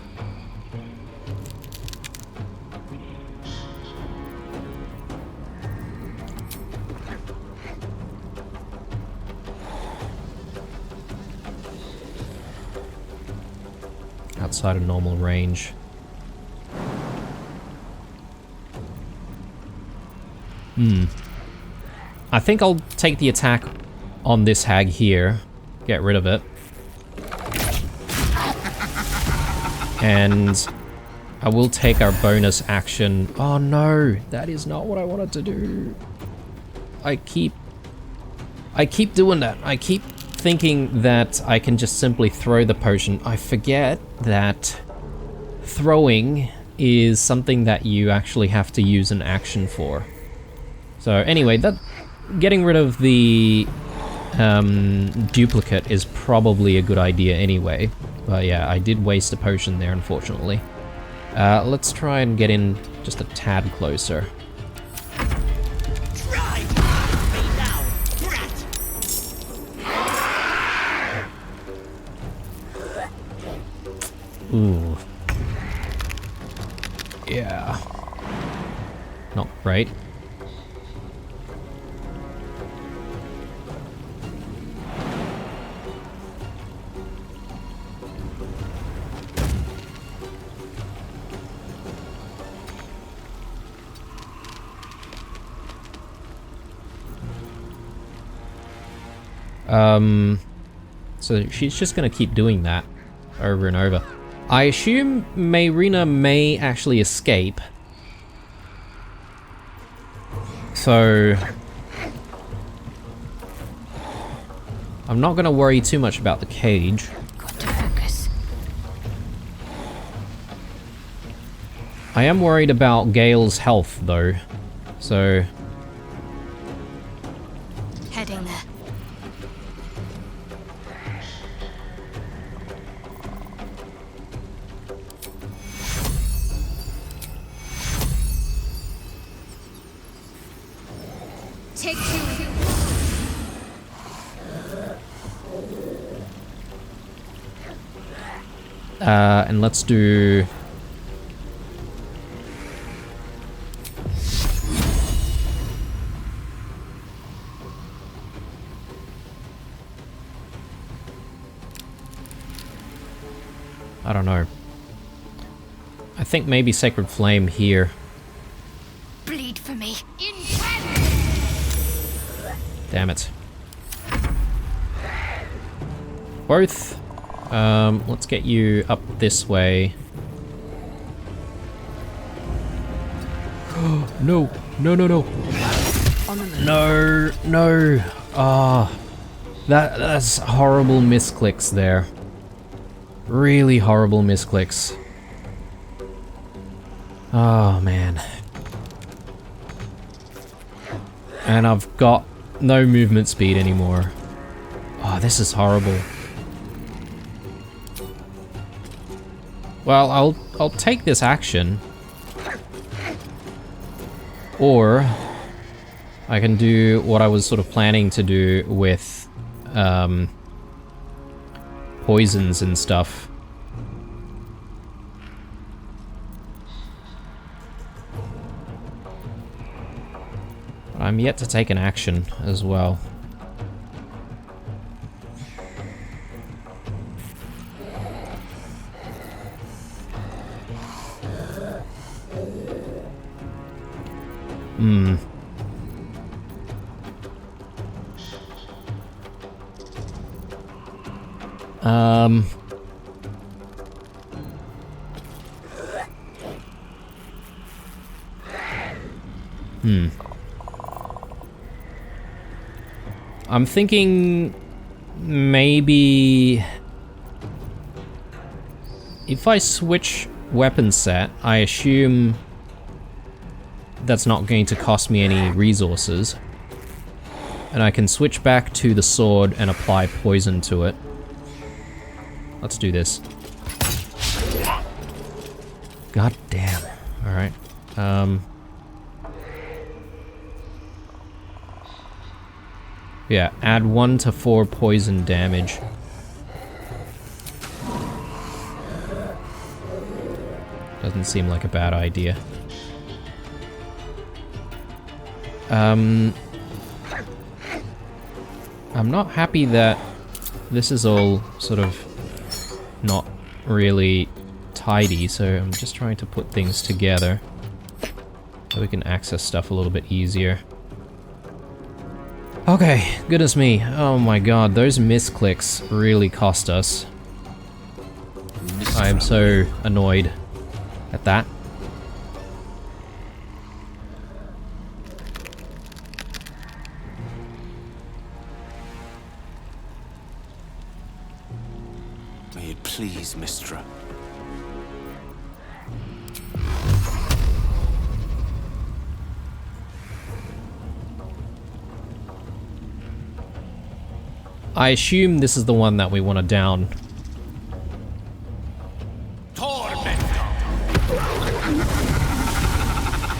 Outside of normal range. I think I'll take the attack on this hag here. Get rid of it. And I will take our bonus action. Oh no, that is not what I wanted to do. I keep doing that. I keep thinking that I can just simply throw the potion. I forget that throwing is something that you actually have to use an action for. So anyway, that getting rid of the duplicate is probably a good idea anyway. But yeah, I did waste a potion there, unfortunately. Let's try and get in just a tad closer. Ooh. Yeah. Not great. So she's just gonna keep doing that over and over. I assume Mayrina may actually escape. So I'm not gonna worry too much about the cage. Got to focus. I am worried about Gale's health though. So Heading there. Take two. and let's do I don't know. I think maybe Sacred Flame here. Bleed for me. Damn it. Both. Let's get you up this way. No, no, no, no. No, no. Ah, that's horrible misclicks there. Really horrible misclicks. Oh man. And I've got no movement speed anymore. Oh, this is horrible. Well, I'll take this action. Or I can do what I was sort of planning to do with poisons and stuff. I'm yet to take an action as well. Hmm. I'm thinking maybe if I switch weapon set, I assume that's not going to cost me any resources. And I can switch back to the sword and apply poison to it. Let's do this. God damn. Alright. Yeah, add 1 to 4 poison damage. Doesn't seem like a bad idea. I'm not happy that this is all sort of not really tidy, so I'm just trying to put things together so we can access stuff a little bit easier. Okay, goodness me. Oh my god, those misclicks really cost us. I am so annoyed at that. May it please, Mistra. I assume this is the one that we want to down.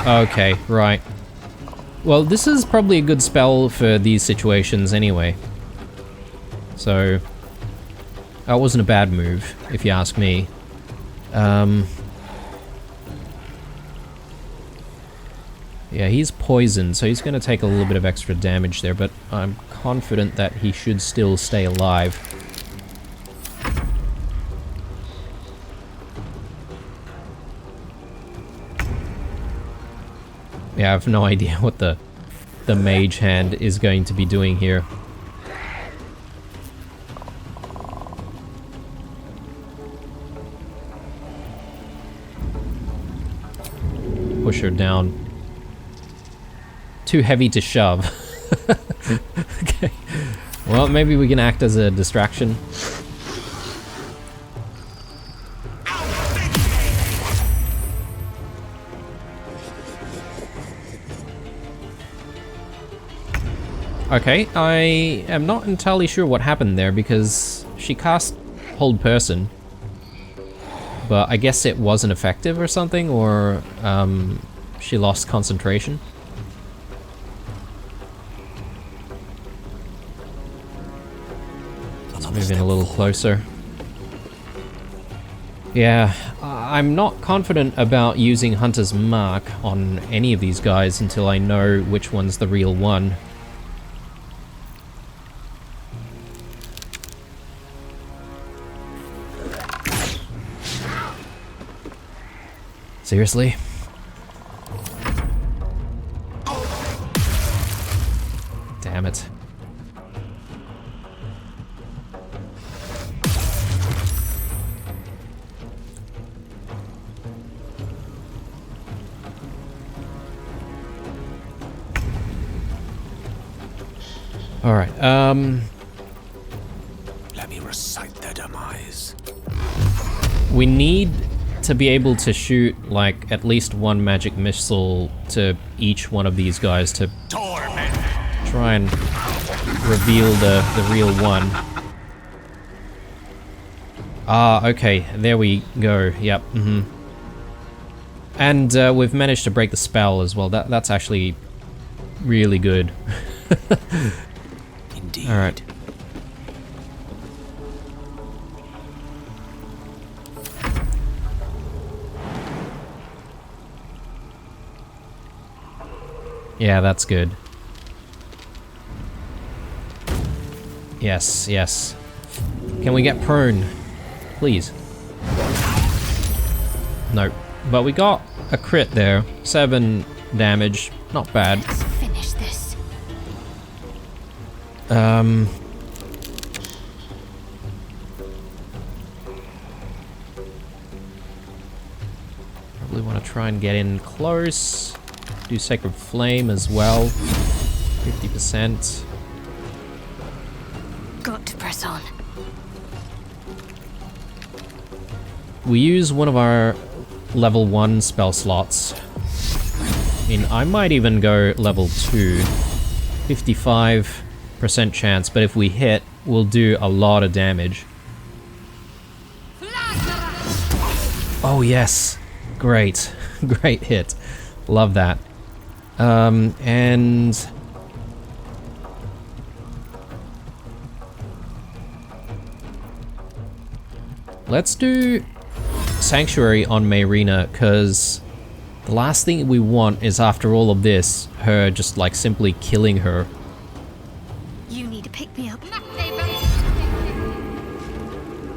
Okay, right. Well, this is probably a good spell for these situations anyway. So, that wasn't a bad move, if you ask me. Yeah, he's poisoned, so he's going to take a little bit of extra damage there, but I'm confident that he should still stay alive. Yeah, I have no idea what the mage hand is going to be doing here. push her down. Too heavy to shove. Okay. Well, maybe we can act as a distraction. Okay, I am not entirely sure what happened there because she cast Hold Person. But I guess it wasn't effective or something, or she lost concentration. Let's move in a little closer. Yeah, I'm not confident about using Hunter's Mark on any of these guys until I know which one's the real one. Seriously? Damn it. Alright, Let me recite their demise. we need to be able to shoot, like, at least one magic missile to each one of these guys to try and reveal the real one. Ah, okay, there we go, yep, And we've managed to break the spell as well. That's actually really good. Indeed. Alright. Yeah, that's good. Yes, yes. Can we get prone? Please. Nope. But we got a crit there. 7 damage. Not bad. Let's finish this. Probably want to try and get in close. Do Sacred Flame as well. 50%. Got to press on. We use one of our level 1 spell slots. I mean, I might even go level 2. 55% chance, but if we hit, we'll do a lot of damage. Oh yes! Great. Great hit. Love that. And... let's do Sanctuary on Mayrina, because the last thing we want is, after all of this, her just like simply killing her. You need to pick me up.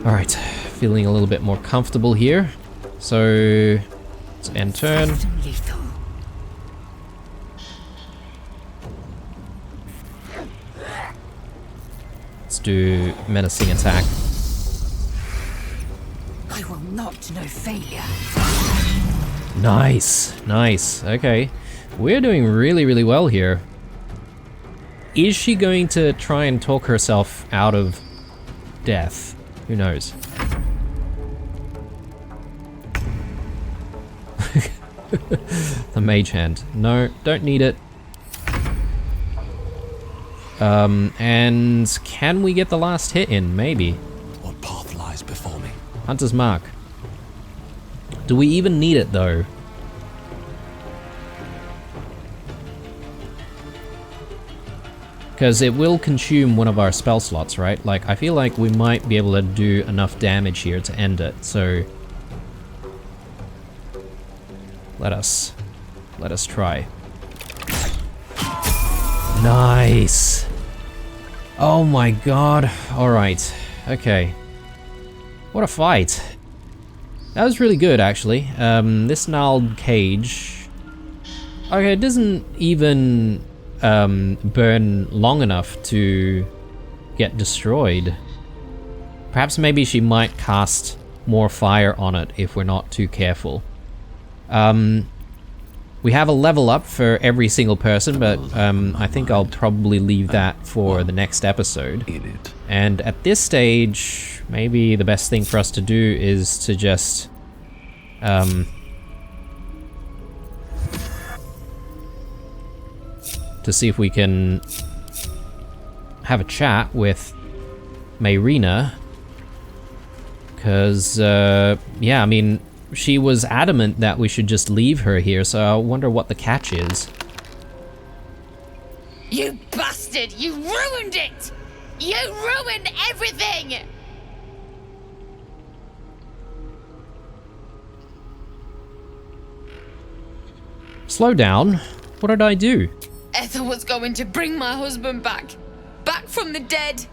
Alright, feeling a little bit more comfortable here. So, let's end turn. Lethal. Let's do Menacing Attack. I will not know failure. Nice, nice, okay. We're doing really, really well here. Is she going to try and talk herself out of death? Who knows? The Mage Hand. No, don't need it. And can we get the last hit in? Maybe. What path lies before me? Hunter's Mark. Do we even need it though? Because it will consume one of our spell slots, right? Like, I feel like we might be able to do enough damage here to end it, so... Let us try. Nice! Oh my god. Alright. Okay. What a fight. That was really good, actually. This gnarled cage... Okay, it doesn't even burn long enough to get destroyed. Perhaps maybe she might cast more fire on it if we're not too careful. We have a level up for every single person, but I think I'll probably leave that for the next episode. In it. And at this stage, maybe the best thing for us to do is to just to see if we can have a chat with Mayrina. Because, yeah, I mean, she was adamant that we should just leave her here, so I wonder what the catch is. You bastard! You ruined it! You ruined everything! Slow down. What did I do? Ethel was going to bring my husband back. Back from the dead.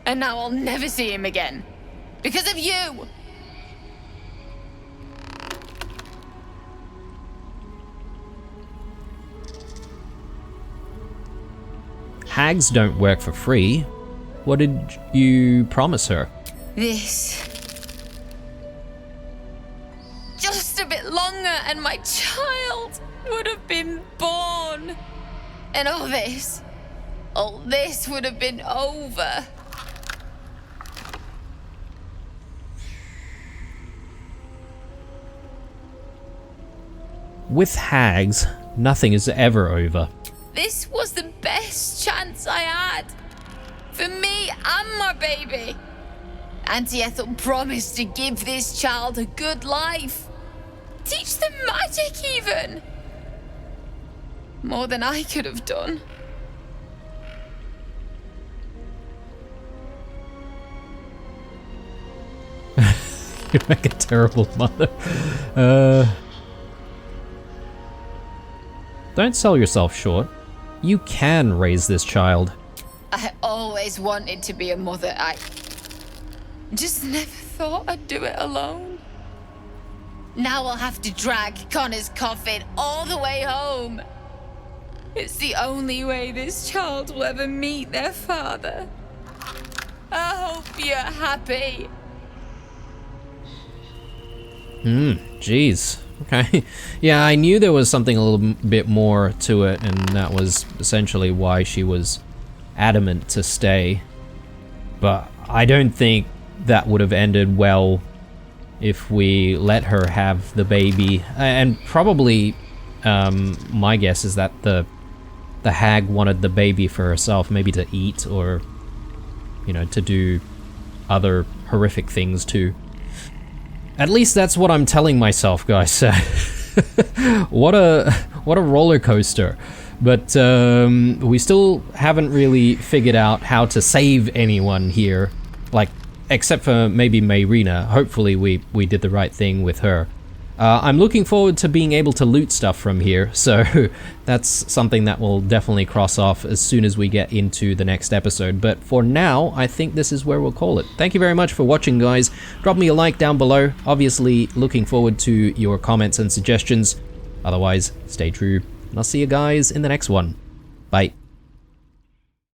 And now I'll never see him again. Because of you! Hags don't work for free. What did you promise her? This. Just a bit longer and my child would have been born. And all this would have been over. With hags, nothing is ever over. This was the best chance I had. For me and my baby. Auntie Ethel promised to give this child a good life. Teach them magic even. More than I could have done. You make a terrible mother. Don't sell yourself short. You can raise this child. I always wanted to be a mother. I just never thought I'd do it alone. Now I'll have to drag Connor's coffin all the way home. It's the only way this child will ever meet their father. I hope you're happy. Jeez. Okay. Yeah, I knew there was something a little bit more to it, and that was essentially why she was adamant to stay. But I don't think that would have ended well if we let her have the baby. And probably, my guess is that the hag wanted the baby for herself, maybe to eat or, you know, to do other horrific things too. At least that's what I'm telling myself, guys. What a roller coaster. But we still haven't really figured out how to save anyone here, like except for maybe Mayrina. Hopefully we did the right thing with her. I'm looking forward to being able to loot stuff from here, so that's something that we'll definitely cross off as soon as we get into the next episode. But for now, I think this is where we'll call it. Thank you very much for watching, guys. Drop me a like down below. Obviously, looking forward to your comments and suggestions. Otherwise, stay true, and I'll see you guys in the next one. Bye.